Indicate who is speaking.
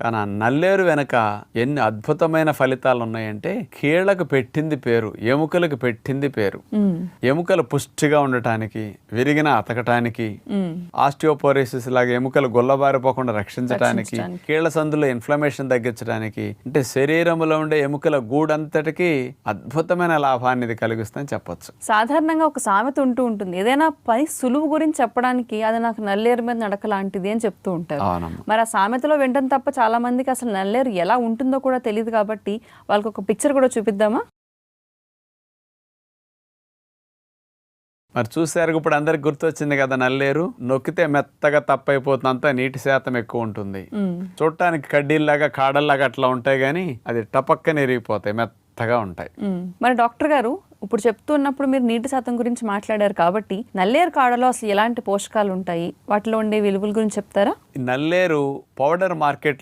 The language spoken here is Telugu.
Speaker 1: కానీ ఆ నల్లేరు వెనక ఎన్ని అద్భుతమైన ఫలితాలు ఉన్నాయంటే, కీళ్లకు పెట్టింది పేరు, ఎముకలకు పెట్టింది పేరు. ఎముకలు పుష్టిగా ఉండటానికి, విరిగిన అతకటానికి, ఆస్టియోపోరోసిస్ లాగా ఎముకలు గుల్లబారిపోకుండా రక్షించడానికి, కీళ్ల సందులో ఇన్ఫ్లమేషన్ తగ్గించడానికి, అంటే శరీరంలో ఉండే ఎముకల గూడంతటికి అద్భుతమైన లాభాన్ని ఇది కలిగిస్తుందని చెప్పొచ్చు.
Speaker 2: సాధారణంగా ఒక సామెత ఉంటూ ఉంటుంది, ఏదైనా పని సులువు గురించి చెప్పడానికి అది నాకు నల్లేరు మీద నడక లాంటిది అని చెప్తూ ఉంటారు. మరి ఆ సామెతలో వింటం తప్ప చాలా మందికి అసలు నల్లేరు ఎలా ఉంటుందో కూడా తెలియదు. కాబట్టి వాళ్ళకి ఒక పిక్చర్ కూడా చూపిద్దామా?
Speaker 1: మరి చూసారు, ఇప్పుడు అందరికి గుర్తొచ్చింది కదా నల్లేరు. నొక్కితే మెత్తగా తప్పైపోతుంది, అంతా నీటి శాతం ఎక్కువ ఉంటుంది. చూడటానికి కడ్డీల్లాగా కాడల్లాగా అట్లా ఉంటాయి, కానీ అది టపక్కని ఎరిగిపోతాయి, మెత్తగా ఉంటాయి.
Speaker 2: మరి డాక్టర్ గారు ఇప్పుడు చెప్తున్నప్పుడు మీరు నీటి శాతం గురించి మాట్లాడారు కాబట్టి నల్లేరు కాడలో అసలు ఎలాంటి పోషకాలు ఉంటాయి, వాటిలో ఉండే విలువల గురించి చెప్తారా?
Speaker 1: నల్లేరు పౌడర్ మార్కెట్